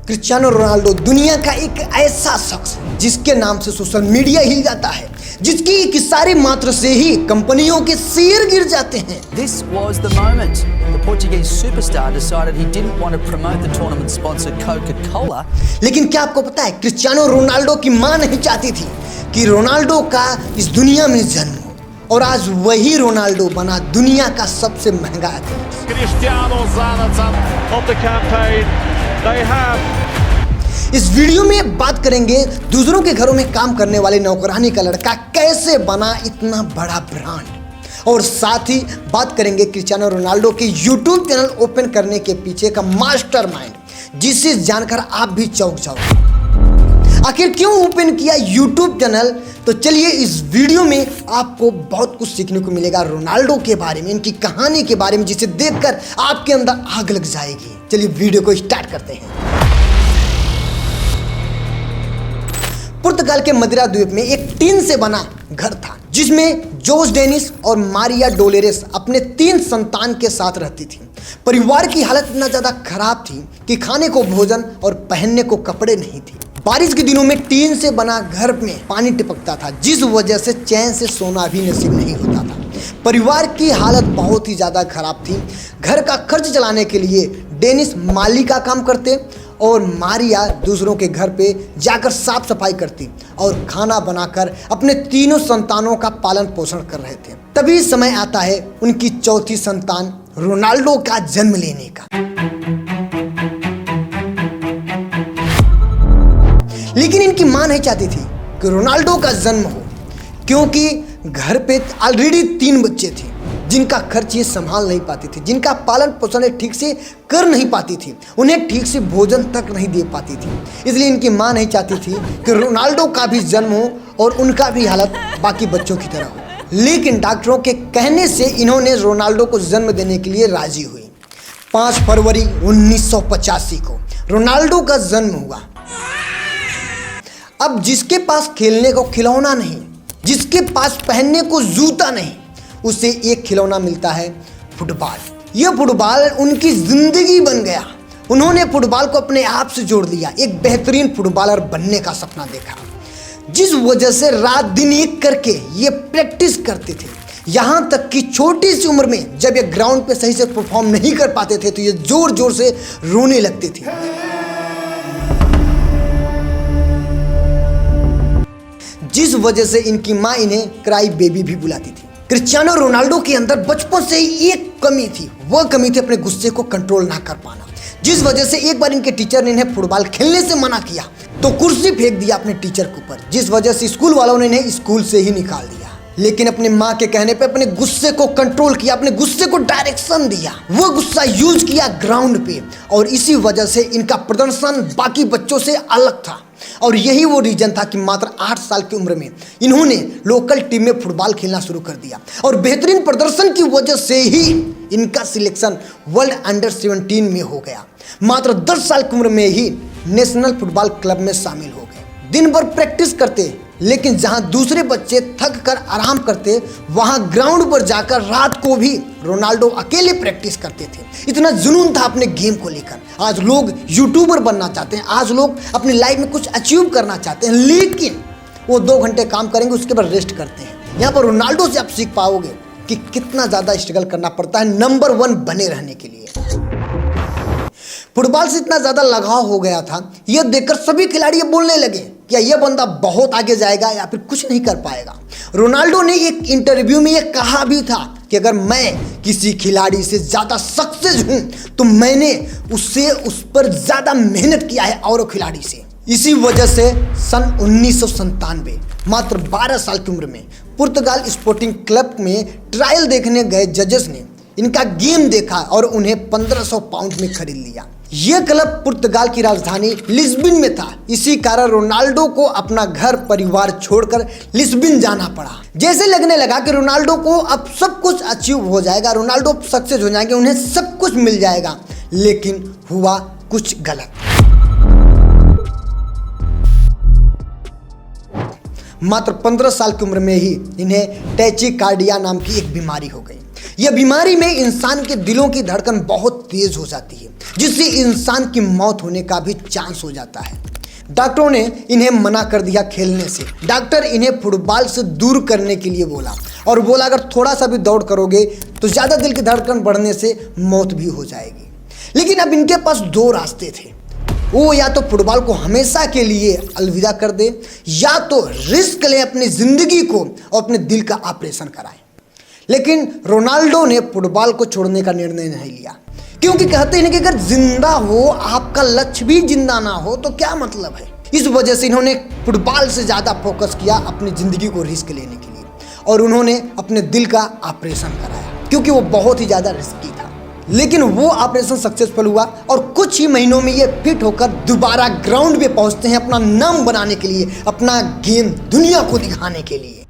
Cristiano Ronaldo दुनिया का एक ऐसा शख्स जिसके नाम से सोशल मीडिया हिल जाता है, जिसकी एक इशारे मात्र से ही कंपनियों के शेयर गिर जाते हैं। This was the moment the Portuguese superstar decided he didn't want to promote the tournament sponsor Coca-Cola. लेकिन क्या आपको पता है, क्रिस्टियानो रोनाल्डो की मां नहीं चाहती थी कि रोनाल्डो का इस दुनिया में जन्म हो, और आज वही रोनाल्डो बना दुनिया का सबसे महंगा athlete. Cristiano Ronaldo of the campaign. They have. इस वीडियो में बात करेंगे दूसरों के घरों में काम करने वाले नौकरानी का लड़का कैसे बना इतना बड़ा ब्रांड, और साथ ही बात करेंगे क्रिस्टियानो रोनाल्डो के यूट्यूब चैनल ओपन करने के पीछे का मास्टरमाइंड, जिसे जानकर आप भी चौंक जाओगे। आखिर क्यों ओपन किया यूट्यूब चैनल? तो चलिए इस वीडियो में आपको बहुत कुछ सीखने को मिलेगा रोनाल्डो के बारे में, इनकी कहानी के बारे में, जिसे देखकर आपके अंदर आग लग जाएगी। चलिए वीडियो को स्टार्ट करते हैं। पुर्तगाल के मदिरा द्वीप में एक टीन से बना घर था, जिसमें जोस डेनिस और मारिया डोलेरेस अपने 3 संतान के साथ रहती थी। परिवार की हालत इतना ज्यादा खराब थी कि खाने को भोजन और पहनने को कपड़े नहीं थे। बारिश के दिनों में टीन से बना घर में पानी टपकता था, जिस वजह से चैन से सोना भी नसीब नहीं होता था। परिवार की हालत बहुत ही ज़्यादा खराब थी। घर का खर्च चलाने के लिए डेनिस माली का काम करते और मारिया दूसरों के घर पे जाकर साफ सफाई करती और खाना बनाकर अपने 3 संतानों का पालन पोषण कर रहे थे। तभी समय आता है उनकी चौथी संतान रोनाल्डो का जन्म लेने का। लेकिन इनकी मां नहीं चाहती थी कि रोनाल्डो का जन्म हो, क्योंकि घर पे ऑलरेडी 3 बच्चे थे जिनका खर्च ये संभाल नहीं पाती थी, जिनका पालन पोषण ठीक से कर नहीं पाती थी, उन्हें ठीक से भोजन तक नहीं दे पाती थी। इसलिए इनकी मां नहीं चाहती थी कि रोनाल्डो का भी जन्म हो और उनका भी हालत बाकी बच्चों की तरह हो। लेकिन डॉक्टरों के कहने से इन्होंने रोनाल्डो को जन्म देने के लिए राजी हुई। 5 फरवरी 1985 को रोनाल्डो का जन्म हुआ। अब जिसके पास खेलने को खिलौना नहीं, जिसके पास पहनने को जूता नहीं, उसे एक खिलौना मिलता है, फुटबॉल। यह फुटबॉल उनकी जिंदगी बन गया। उन्होंने फुटबॉल को अपने आप से जोड़ लिया, एक बेहतरीन फुटबॉलर बनने का सपना देखा, जिस वजह से रात दिन एक करके ये प्रैक्टिस करते थे। यहाँ तक कि छोटी सी उम्र में जब ये ग्राउंड पे सही से परफॉर्म नहीं कर पाते थे तो ये जोर जोर से रोने लगते थे। जिस वजह से इनकी मां इन्हें क्राई बेबी भी बुलाती थी। क्रिस्टियानो रोनाल्डो के अंदर बचपन से ही एक कमी थी, वह कमी थी अपने गुस्से को कंट्रोल ना कर पाना। जिस वजह से एक बार इनके टीचर ने इन्हें फुटबॉल खेलने से मना किया तो कुर्सी फेंक दिया अपने टीचर के ऊपर, जिस वजह से स्कूल वालों ने इन्हें स्कूल से ही निकाल दिया। लेकिन अपने माँ के कहने पे अपने गुस्से को कंट्रोल किया, अपने गुस्से को डायरेक्शन दिया, वो गुस्सा यूज किया ग्राउंड पे, और इसी वजह से इनका प्रदर्शन बाकी बच्चों से अलग था। और यही वो रीजन था कि मात्र 8 साल की उम्र में इन्होंने लोकल टीम में फुटबॉल खेलना शुरू कर दिया, और बेहतरीन प्रदर्शन की वजह से ही इनका सिलेक्शन वर्ल्ड अंडर 17 में हो गया। मात्र 10 साल की उम्र में ही नेशनल फुटबॉल क्लब में शामिल हो गए। दिन भर प्रैक्टिस करते, लेकिन जहां दूसरे बच्चे थक कर आराम करते, वहां ग्राउंड पर जाकर रात को भी रोनाल्डो अकेले प्रैक्टिस करते थे। इतना जुनून था अपने गेम को लेकर। आज लोग यूट्यूबर बनना चाहते हैं, आज लोग अपनी लाइफ में कुछ अचीव करना चाहते हैं, लेकिन वो 2 घंटे काम करेंगे, उसके बाद रेस्ट करते हैं। यहाँ पर रोनाल्डो से आप सीख पाओगे कि कितना ज़्यादा स्ट्रगल करना पड़ता है नंबर 1 बने रहने के लिए। फुटबॉल से इतना ज़्यादा लगाव हो गया था, यह देखकर सभी खिलाड़ी बोलने लगे कि यह बंदा बहुत आगे जाएगा या फिर कुछ नहीं कर पाएगा। रोनाल्डो ने एक इंटरव्यू में यह कहा भी था कि अगर मैं किसी खिलाड़ी से ज़्यादा सक्सेस हूं तो मैंने उस पर ज़्यादा मेहनत किया है और खिलाड़ी से। इसी वजह से सन 1997 मात्र 12 साल की उम्र में पुर्तगाल स्पोर्टिंग क्लब में ट्रायल देखने गए जजेस ने इनका गेम देखा और उन्हें 1500 पाउंड में खरीद लिया। यह क्लब पुर्तगाल की राजधानी लिस्बन में था। इसी कारण रोनाल्डो को अपना घर परिवार छोड़कर लिस्बन जाना पड़ा। जैसे लगने लगा कि रोनाल्डो को अब सब कुछ अचीव हो जाएगा, रोनाल्डो सक्सेस हो जाएंगे, उन्हें सब कुछ मिल जाएगा, लेकिन हुआ कुछ गलत। मात्र 15 साल की उम्र में ही इन्हें टैचिकार्डिया नाम की एक बीमारी हो गई। यह बीमारी में इंसान के दिलों की धड़कन बहुत तेज हो जाती है, जिससे इंसान की मौत होने का भी चांस हो जाता है। डॉक्टरों ने इन्हें मना कर दिया खेलने से। डॉक्टर इन्हें फुटबॉल से दूर करने के लिए बोला और बोला अगर थोड़ा सा भी दौड़ करोगे तो ज़्यादा दिल की धड़कन बढ़ने से मौत भी हो जाएगी। लेकिन अब इनके पास दो रास्ते थे, वो या तो फुटबॉल को हमेशा के लिए अलविदा कर दे या तो रिस्क ले अपनी ज़िंदगी को और अपने दिल का ऑपरेशन कराए। लेकिन रोनाल्डो ने फुटबॉल को छोड़ने का निर्णय नहीं लिया, क्योंकि कहते हैं कि अगर जिंदा हो आपका लक्ष्य भी जिंदा ना हो तो क्या मतलब है। इस वजह से इन्होंने फुटबॉल से ज़्यादा फोकस किया अपनी ज़िंदगी को रिस्क लेने के लिए और उन्होंने अपने दिल का ऑपरेशन कराया, क्योंकि वो बहुत ही ज़्यादा रिस्की था। लेकिन वो ऑपरेशन सक्सेसफुल हुआ और कुछ ही महीनों में ये फिट होकर दोबारा ग्राउंड पे पहुंचते हैं अपना नाम बनाने के लिए, अपना गेम दुनिया को दिखाने के लिए।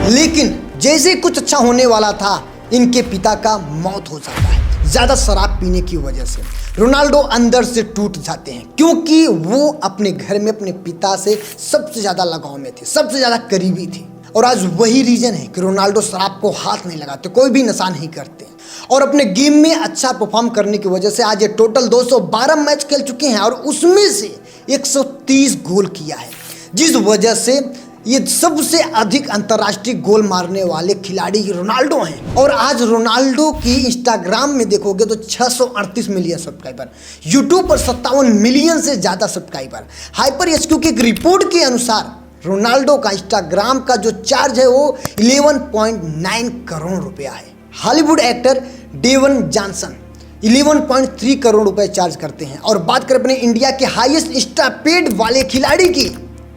लेकिन जैसे ही कुछ अच्छा होने वाला था इनके पिता का मौत हो जाता है ज़्यादा शराब पीने की वजह से। रोनाल्डो अंदर से टूट जाते हैं, क्योंकि वो अपने घर में अपने पिता से सबसे ज़्यादा लगाव में थे, सबसे ज़्यादा करीबी थे। और आज वही रीज़न है कि रोनाल्डो शराब को हाथ नहीं लगाते, कोई भी नशा नहीं करते और अपने गेम में अच्छा परफॉर्म करने की वजह से आज ये टोटल 212 मैच खेल चुके हैं और उसमें से 130 गोल किया है, जिस वजह से ये सबसे अधिक अंतर्राष्ट्रीय गोल मारने वाले खिलाड़ी रोनाल्डो हैं। और आज रोनाल्डो की इंस्टाग्राम में देखोगे तो 638 मिलियन सब्सक्राइबर, यूट्यूब पर 57 मिलियन से ज़्यादा सब्सक्राइबर। हाइपर एचक्यू की एक रिपोर्ट के अनुसार रोनाल्डो का इंस्टाग्राम का जो चार्ज है वो 11.9 करोड़ रुपया है। Hollywood actor Dwayne Johnson 11.3 crore रुपए चार्ज करते हैं। और बात करें अपने इंडिया के हाईएस्ट इंस्टा पेड वाले खिलाड़ी की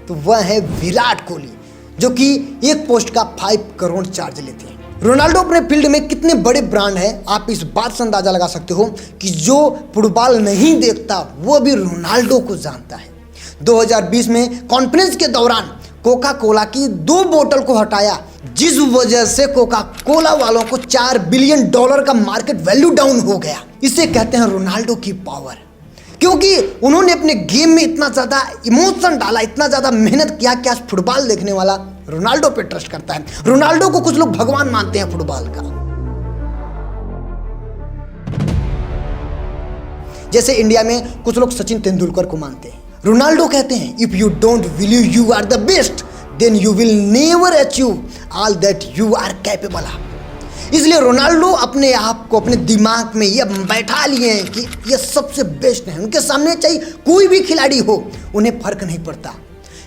तो वह है विराट कोहली, जो कि एक पोस्ट का 5 करोड़ चार्ज लेते हैं। रोनाल्डो अपने फील्ड में कितने बड़े ब्रांड हैं आप इस बात से अंदाजा लगा सकते हो कि जो फुटबॉल नहीं देखता वो भी रोनाल्डो को जानता है। 2020 में कॉन्फ्रेंस के दौरान कोका कोला की 2 बोतल को हटाया, जिस वजह से कोका कोला वालों को $4 बिलियन का मार्केट वैल्यू डाउन हो गया। इसे कहते हैं रोनाल्डो की पावर, क्योंकि उन्होंने अपने गेम में इतना ज़्यादा इमोशन डाला, इतना ज़्यादा मेहनत किया कि आज फुटबॉल देखने वाला रोनाल्डो पे ट्रस्ट करता है। रोनाल्डो को कुछ लोग भगवान मानते हैं फुटबॉल का। जैसे इंडिया में कुछ लोग सचिन तेंदुलकर को मानते हैं। रोनाल्डो कहते हैं if you don't believe you are the best then you will never achieve all that you are capable of. इसलिए रोनाल्डो अपने आप को अपने दिमाग में ये बैठा लिए हैं कि ये सबसे बेस्ट हैं, उनके सामने चाहे कोई भी खिलाड़ी हो उन्हें फर्क नहीं पड़ता।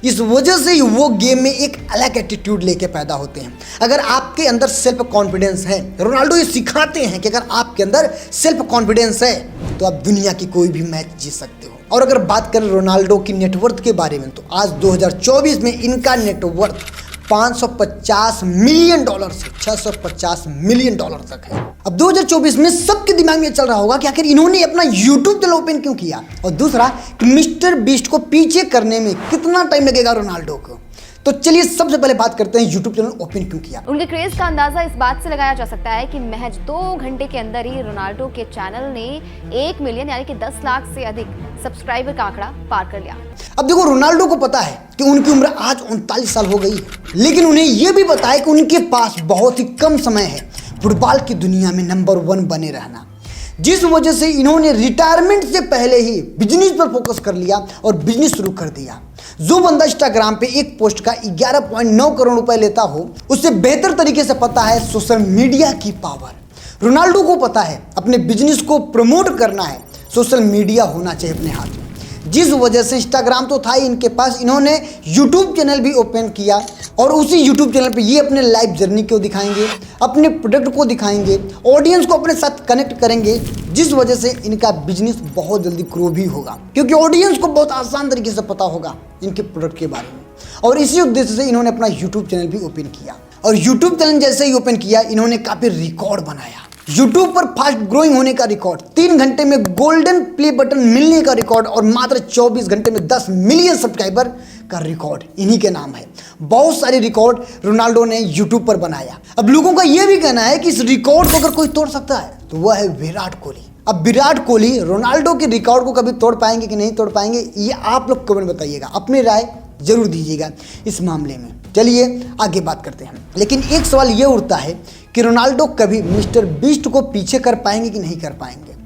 इस वजह से ही वो गेम में एक अलग एटीट्यूड लेके पैदा होते हैं। अगर आपके अंदर सेल्फ कॉन्फिडेंस है, रोनाल्डो ये सिखाते हैं कि अगर आपके अंदर सेल्फ कॉन्फिडेंस है तो आप दुनिया की कोई भी मैच जीत सकते हो। और अगर बात करें रोनाल्डो की नेटवर्थ के बारे में तो आज 2024 में इनका नेटवर्थ $550 मिलियन से $650 मिलियन तक है। अब 2024 में सबके दिमाग में चल रहा होगा कि आखिर इन्होंने अपना यूट्यूब चैनल ओपन क्यों किया, और दूसरा कि मिस्टर बीस्ट को पीछे करने में कितना टाइम लगेगा रोनाल्डो को। तो चलिए सबसे पहले बात करते हैं यूट्यूब चैनल ओपन क्यों किया। उनके क्रेज का अंदाजा इस बात से लगाया जा सकता है कि महज 2 घंटे के अंदर ही रोनाल्डो के चैनल ने 1 मिलियन यानी कि 10 लाख से अधिक सब्सक्राइबर का आंकड़ा पार कर लिया। अब देखो रोनाल्डो को पता है कि उनकी उम्र आज 39 साल हो गई है, लेकिन उन्हें यह भी पता है कि उनके पास बहुत ही कम समय है फुटबॉल की दुनिया में नंबर 1 बने रहना, जिस वजह से इन्होंने रिटायरमेंट से पहले ही बिजनेस पर फोकस कर लिया और बिजनेस शुरू कर दिया। जो बंदा इंस्टाग्राम पे एक पोस्ट का 11.9 करोड़ रुपए लेता हो उससे बेहतर तरीके से पता है सोशल मीडिया की पावर। रोनाल्डो को पता है अपने बिजनेस को प्रमोट करना है, सोशल मीडिया होना चाहिए अपने हाथ में, जिस वजह से इंस्टाग्राम तो था ही इनके पास, इन्होंने यूट्यूब चैनल भी ओपन किया और उसी यूट्यूब चैनल पे ये अपने लाइफ जर्नी को दिखाएंगे, अपने प्रोडक्ट को दिखाएंगे, ऑडियंस को अपने साथ कनेक्ट करेंगे, जिस वजह से इनका बिजनेस बहुत जल्दी ग्रो भी होगा, क्योंकि ऑडियंस को बहुत आसान तरीके से पता होगा इनके प्रोडक्ट के बारे में। और इसी उद्देश्य से इन्होंने अपना यूट्यूब चैनल भी ओपन किया और यूट्यूब चैनल जैसे ही ओपन किया इन्होंने काफ़ी रिकॉर्ड बनाया। यूट्यूब पर फास्ट ग्रोइंग होने का रिकॉर्ड, 3 घंटे में गोल्डन प्ले बटन मिलने का रिकॉर्ड और मात्र 24 घंटे में 10 मिलियन सब्सक्राइबर का रिकॉर्ड इन्हीं के नाम है। बहुत सारे रिकॉर्ड रोनाल्डो ने यूट्यूब पर बनाया। अब लोगों का यह भी कहना है कि इस रिकॉर्ड को अगर कोई तोड़ सकता है तो वह है विराट कोहली। अब विराट कोहली रोनाल्डो के रिकॉर्ड को कभी तोड़ पाएंगे कि नहीं तोड़ पाएंगे, ये आप लोग कमेंट बताइएगा, अपनी राय जरूर दीजिएगा इस मामले में। चलिए आगे बात करते हैं। लेकिन एक सवाल ये उठता है कि रोनाल्डो कभी मिस्टर बीस्ट को पीछे कर पाएंगे कि नहीं कर पाएंगे।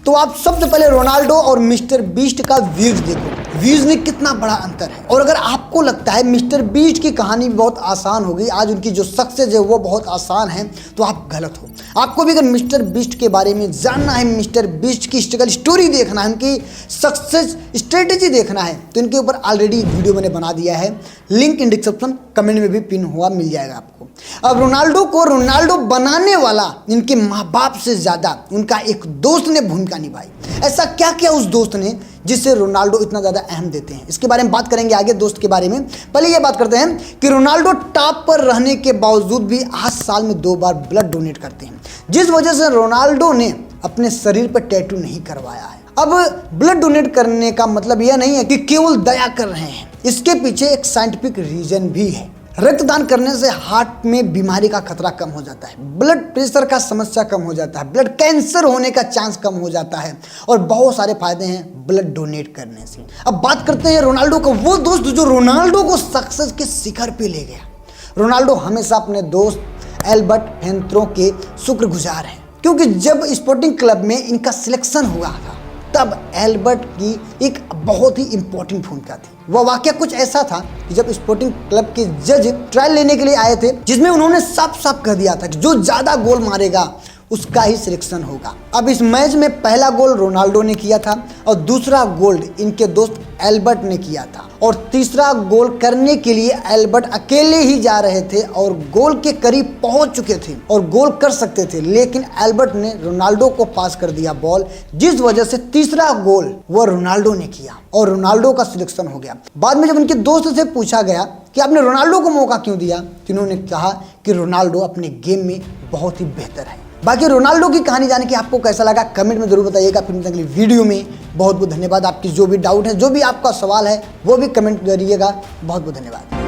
तो आप सबसे पहले रोनाल्डो और मिस्टर बीस्ट का व्यूज देखो, व्यूज में कितना बड़ा अंतर है। और अगर आपको लगता है मिस्टर बीस्ट की कहानी बहुत आसान होगी, आज उनकी जो सक्सेस है वो बहुत आसान है, तो आप गलत हो। आपको भी अगर मिस्टर बीस्ट के बारे में जानना है, मिस्टर बीस्ट की स्ट्रगल स्टोरी देखना है, उनकी सक्सेस स्ट्रेटेजी देखना है, तो इनके ऊपर ऑलरेडी वीडियो मैंने बना दिया है, लिंक इन डिस्क्रिप्शन कमेंट में भी पिन हुआ मिल जाएगा आपको। अब रोनाल्डो को रोनाल्डो बनाने वाला इनके माँ बाप से ज़्यादा उनका एक दोस्त ने भूमिका निभाई। ऐसा क्या किया उस दोस्त ने जिससे रोनाल्डो इतना ज़्यादा अहम देते हैं, इसके बारे में बात करेंगे आगे दोस्त के बारे में। पहले ये बात करते हैं कि रोनाल्डो टॉप पर रहने के बावजूद भी 8 साल में 2 बार ब्लड डोनेट करते हैं, जिस वजह से रोनाल्डो ने अपने शरीर पर टैटू नहीं करवाया है। अब ब्लड डोनेट करने का मतलब यह नहीं है कि केवल दया कर रहे हैं, इसके पीछे एक साइंटिफिक रीजन भी है। रक्तदान करने से हार्ट में बीमारी का खतरा कम हो जाता है, ब्लड प्रेशर का समस्या कम हो जाता है, ब्लड कैंसर होने का चांस कम हो जाता है और बहुत सारे फायदे हैं ब्लड डोनेट करने से। अब बात करते हैं रोनाल्डो का, वो दोस्त जो रोनाल्डो को सक्सेस के शिखर पे ले गया। रोनाल्डो हमेशा अपने दोस्त एल्बर्ट हेंत्रो के शुक्रगुजार हैं, क्योंकि जब स्पोर्टिंग क्लब में इनका सिलेक्शन हुआ था तब एल्बर्ट की एक बहुत ही इंपॉर्टेंट भूमिका थी। वह वाकया कुछ ऐसा था कि जब स्पोर्टिंग क्लब के जज ट्रायल लेने के लिए आए थे, जिसमें उन्होंने साफ साफ कह दिया था कि जो ज़्यादा गोल मारेगा उसका ही सिलेक्शन होगा। अब इस मैच में पहला गोल रोनाल्डो ने किया था और दूसरा गोल इनके दोस्त एल्बर्ट ने किया था, और तीसरा गोल करने के लिए एल्बर्ट अकेले ही जा रहे थे और गोल के करीब पहुंच चुके थे और गोल कर सकते थे, लेकिन एल्बर्ट ने रोनाल्डो को पास कर दिया बॉल, जिस वजह से तीसरा गोल वो रोनाल्डो ने किया और रोनाल्डो का सिलेक्शन हो गया। बाद में जब उनके दोस्त से पूछा गया कि आपने रोनाल्डो को मौका क्यों दिया, तो इन्होंने कहा कि रोनाल्डो अपने गेम में बहुत ही बेहतर है। बाकी रोनाल्डो की कहानी जाने की आपको कैसा लगा कमेंट में जरूर बताइएगा। फिर अगली वीडियो में बहुत बहुत धन्यवाद। आपकी जो भी डाउट है, जो भी आपका सवाल है, वो भी कमेंट करिएगा। बहुत बहुत धन्यवाद।